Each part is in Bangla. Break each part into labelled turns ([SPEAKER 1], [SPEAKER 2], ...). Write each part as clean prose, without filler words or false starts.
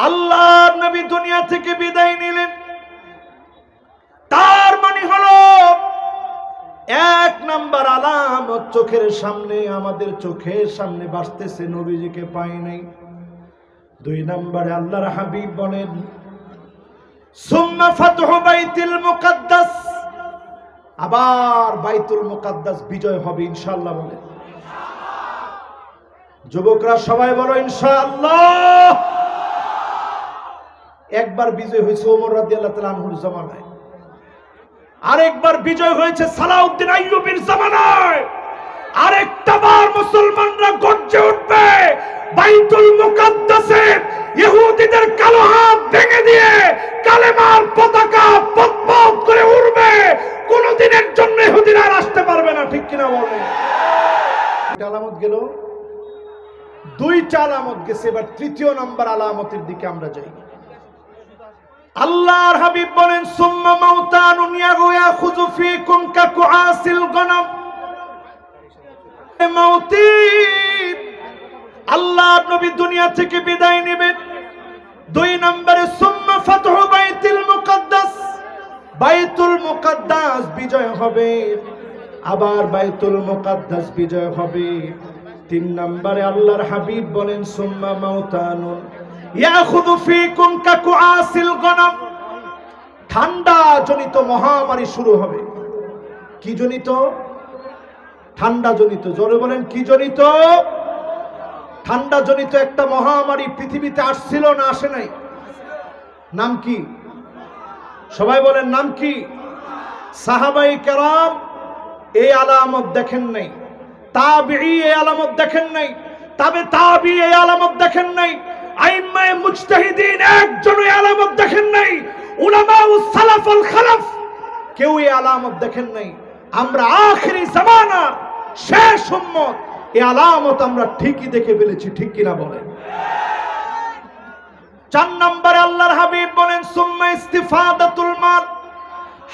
[SPEAKER 1] আল্লাহর নবী দুনিয়া থেকে বিদায় নিলেন। তার মানে হলো এক নাম্বার আলামত চোখের সামনে, আমাদের চোখের সামনে বাসতেছে, নবীজিকে পাই নাই। দুই নম্বরে আল্লাহর হাবিব বলেন সুম্মা ফাতহু বাইতুল মুকাদ্দাস, আবার বাইতুল মুকাদ্দাস বিজয় হবে ইনশাআল্লাহ। বলেন যুবকরা সবাই বলো ইনশাআল্লাহ। একবার বিজয় হয়েছে ওমর রাদিয়াল্লাহু তাআলা আনহুর জামানায়, আরেকবার বিজয় হয়েছে সালাউদ্দিন আইয়ুবীর জামানায়, আরেকটা বার মুসলমানরা গর্জে উঠবে বাইতুল মুকাদ্দাসে ইহুদিদের কালো হাত ভেঙে দিয়ে কালেমার পতাকা পতপত করে উড়বে। কোনদিনের জন্য ইহুদিরা আর আসতে পারবে না, ঠিক কিনা বলে? একটা আলামত গেল, দুইটা আলামত গেছে, এবার তৃতীয় নাম্বার আলামতের দিকে আমরা যাই। আল্লাহর হাবিব বলেন সুম্মা মাউতানুন ইয়াখুযু ফীকুম কাকুআসিল গনাম, মাউতি আল্লাহর নবী দুনিয়া থেকে বিদায় নেবেন। দুই নম্বরে সুম্মা ফাতহু বাইতুল মুকাদ্দাস, বাইতুল মুকাদ্দাস বিজয় হবে, আবার বাইতুল মুকাদ্দাস বিজয় হবে। তিন নম্বরে আল্লাহর হাবিব বলেন সুম্মা মাউতানুন ইয়াখুযু ফীকুম কাকুআসিল গনাম, ঠান্ডা জনিত মহামারী শুরু হবে। কি জনিত? ঠান্ডা জনিত। জোরে বলেন কি জনিত? ঠান্ডা জনিত একটা মহামারী পৃথিবীতে আসছিল না আসে নাই? নাম কি? সবাই বলেন নাম কি? সাহাবায়ে কেরাম এই আলামত দেখেন নাই, তাবিঈ এই আলামত দেখেন নাই, তাবিঈ এই আলামত দেখেন নাই, আইম্মায়ে মুজতাহিদিন একজন এই আলামত দেখেন নাই, উলামাউস সালাফ ওয়াল খালাফ কেউ এই আলামত দেখেন নাই। আমরা আখিরি জামানার শেষ উম্মত, এই আলামত আমরা ঠিকই দেখে ফেলেছি, ঠিক কিনা বলেন? চার নম্বরে আল্লাহর হাবিব বলেন সুম্মা ইস্তিফাদাতুল মাল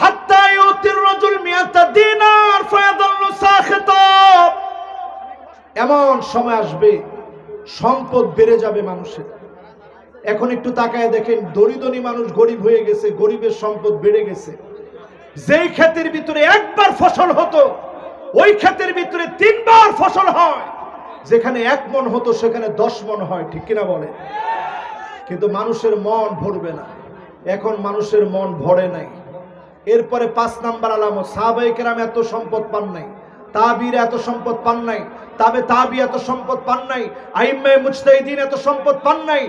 [SPEAKER 1] হাত্তা ইউতির রাজুল মিয়াতা দিনার ফায়াদাল্লু সাখিতা, এমন সময় আসবে সম্পদ বেড়ে যাবে মানুষের। এখন একটু তাকায় দেখেন, দরিদ্র মানুষ গরিব হয়ে গেছে, গরিবের সম্পদ বেড়ে গেছে। যেই ক্ষেতের ভিতরে একবার ফসল হতো ওই ক্ষেতের ভিতরে তিনবার ফসল হয়, যেখানে 1 মণ হতো সেখানে 10 মণ হয়, ঠিক কিনা বলে? কিন্তু মানুষের মন ভরবে না, এখন মানুষের মন ভরে নাই। এরপরে 5 নাম্বার আলামত, সাহাবায়ে কেরাম এত সম্পদ পান নাই, তাবিঈরা এত সম্পদ পান নাই, তাবি এত সম্পদ পান নাই, আইম্মায়ে মুজতাহিদিন এত সম্পদ পান নাই।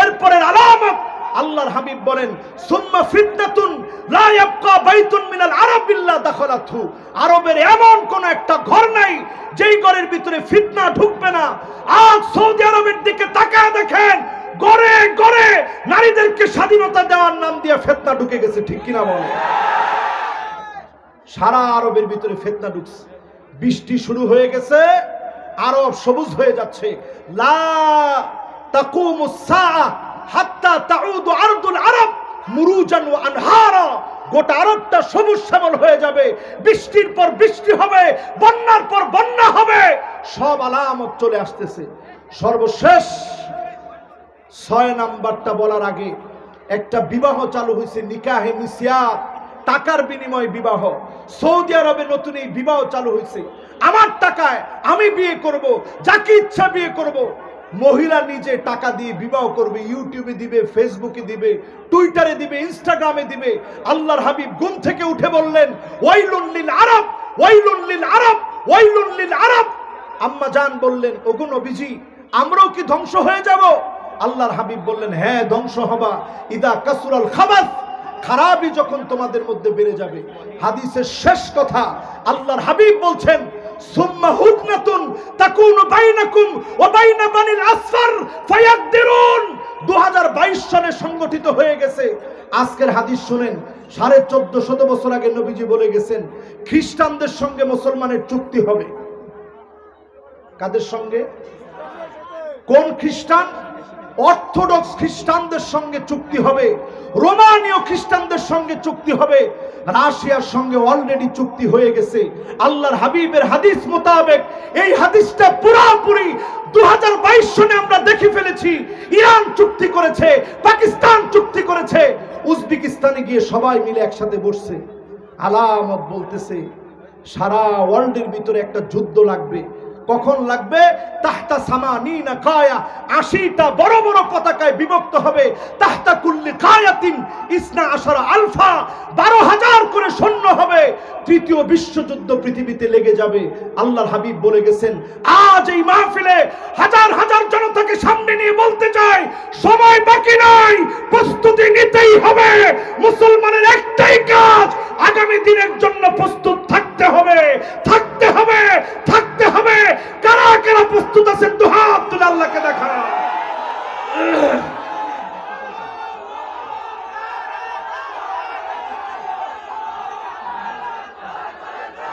[SPEAKER 1] এরপরের আলামত আল্লাহর হাবিব বলেন সুম্মা ফিতনাতুন লা ইয়াবকা বাইতুন মিনাল আরাব ইল্লা দাখালাতহু, আরবের এমন কোন একটা ঘর নাই যেই ঘরের ভিতরে ফিতনা ঢুকবে না। আজ সৌদি আরবের দিকে তাকায় দেখেন, ঘরে ঘরে নারীদেরকে স্বাধীনতা দেওয়ার নাম দিয়ে ফিতনা ঢুকে গেছে, ঠিক কিনা বলে? সারা আরবের ভিতরে ফিতনা ঢুকছে। বৃষ্টি শুরু হয়ে গেছে, আরব সবুজ হয়ে যাচ্ছে। লা তাকুমুস সাআ হাত্তা তাউদু আরদুল আরব মুরুজান ওয়া আনহারা, গোটা আরবটা সবুজ শ্যামল হয়ে যাবে, বৃষ্টির পর বৃষ্টি হবে, বন্যার পর বন্যা হবে, সব আলামত চলে আসতেছে। সর্বশেষ 6 নাম্বারটা বলার আগে একটা বিবাহ চালু হয়েছে, নিকাহে মিসিয়াত, টাকার বিনিময়ে বিবাহ। সৌদি আরবে নতুন এই বিবাহ চালু হয়েছে। আমার টাকায় আমি বিয়ে করব, যাকে ইচ্ছা বিয়ে করব। মহিলা নিজে টাকা দিয়ে বিবাহ করবে, ইউটিউবে দিবে, ফেসবুকে দিবে, টুইটারে দিবে, ইনস্টাগ্রামে দিবে। আল্লাহর হাবিব ঘুম থেকে উঠে বললেন ওয়াইলুন লিল আরব, ওয়াইলুন লিল আরব, ওয়াইলুন লিল আরব। আম্মা জান বললেন ওগো নবীজি, আমরাও কি ধ্বংস হয়ে যাব? আল্লাহর হাবিব বললেন হ্যাঁ, ধ্বংস হবা। ইদা কাসুরাল খাবাস, খারাপই যখন তোমাদের মধ্যে বেড়ে যাবে। হাদিসের শেষ কথা আল্লাহর হাবিব বলছেন সুম্মা হুদনাতুন তাকুনু বাইনাকুম ওয়া বাইনা বানিল আসফার ফায়াকদিরুন, 2022 সালে সংগঠিত হয়ে গেছে। আজকের হাদিস শুনেন, 1450 বছর আগে নবীজি বলে গেছেন খ্রিস্টানদের সঙ্গে মুসলমানের চুক্তি হবে। কাদের সঙ্গে? কোন খ্রিস্টান? অর্থোডক্স খ্রিস্টানদের সঙ্গে চুক্তি হবে, রোমানীয় খ্রিস্টানদের সঙ্গে চুক্তি হবে, রাশিয়ার সঙ্গে অলরেডি চুক্তি হয়ে গেছে। আল্লাহর হাবিবের হাদিস মোতাবেক এই হাদিসটা পুরোপুরি 2022 সনে আমরা দেখে ফেলেছি। ইরান চুক্তি করেছে, পাকিস্তান চুক্তি করেছে, উজবেকিস্তানে গিয়ে সবাই মিলে একসাথে বসছে। আলামত বলতেছে সারা ওয়ার্ল্ডের ভিতরে একটা যুদ্ধ লাগবে। কখন লাগবে? তাহতা সামানিনা কায়া, 80টা বড় বড় পতাকায় বিভক্ত হবে। তাহতা কুল্লি কায়াতিন ইসনা আশারা আলফা, 12,000 করে সৈন্য হবে। তৃতীয় বিশ্বযুদ্ধ পৃথিবীতে লেগে যাবে। আল্লাহর হাবিব বলে গেছেন, আজ এই মাহফিলে হাজার হাজার জনতাকে সামনে নিয়ে বলতে চাই, সময় বাকি নাই, প্রস্তুতি নিতেই হবে। মুসলমানের একটাই কাজ, আগামী দিনের জন্য প্রস্তুত থাকতে হবে, থাকতে হবে, থাকতে হবে। কারা কারা প্রস্তুত আছেন? দুহাত তুলে আল্লাহকে দেখা।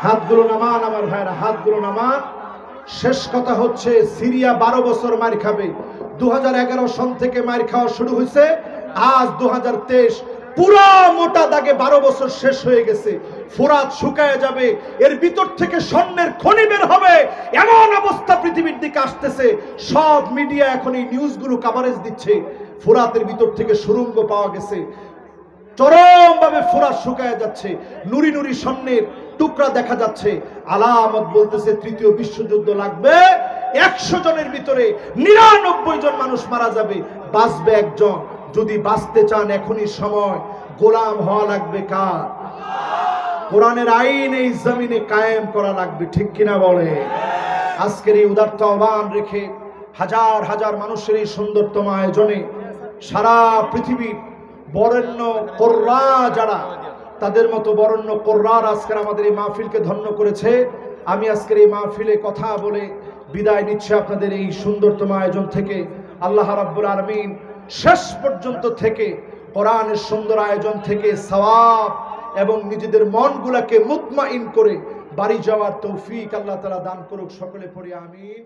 [SPEAKER 1] হাতগুলো নামান আমার ভাইরা, হাতগুলো নামান। শেষ কথা হচ্ছে, সিরিয়া 12 বছর মার খাবে। 2011 সন থেকে মার খাওয়া শুরু হয়েছে, আজ 2023, পুরা মোটা দাগে 12 বছর শেষ হয়ে গেছে। ফোরাত শুকায় যাবে, এর ভিতর থেকে স্বর্ণের খনি বের হবে, এমন অবস্থা পৃথিবীর দিকে আসতেছে। সব মিডিয়া এখন এই নিউজগুলো কভারেজ দিচ্ছে। ফোরাতের ভিতর থেকে সুড়ঙ্গ পাওয়া গেছে, চরমভাবে ফোরাত শুকায় যাচ্ছে, নুরি নুরি স্বর্ণের টুকরা দেখা যাচ্ছে। আলামত বলতেছে তৃতীয় বিশ্বযুদ্ধ লাগবে। 100 জনের ভিতরে 99 জন মানুষ মারা যাবে, বাঁচবে একজন। যদি বাঁচতে চান এখনই সময়, গোলাম হওয়া লাগবে কার? কোরআনের আইন এই জমিনে কায়েম করা লাগবে, ঠিক কিনা বলে? আজকের এই উদারত আহ্বান রেখে হাজার হাজার মানুষের এই সুন্দরতম আয়োজনে সারা পৃথিবীর বরেণ্য কোররা যারা, তাদের মতো বরেণ্য কোররার আজকের আমাদের এই মাহফিলকে ধন্য করেছে। আমি আজকের এই মাহফিলে কথা বলে বিদায় নিচ্ছি আপনাদের এই সুন্দরতম আয়োজন থেকে। আল্লাহ রাব্বুল আলামিন শেষ পর্যন্ত থেকে কোরআনের সুন্দর আয়োজন থেকে সওয়াব এবং নিজেদের মনগুলাকে মুতমাইন করে বাড়ি যাওয়ার তৌফিক আল্লাহ তাআলা দান করুক। সকলে পড়ি আমিন।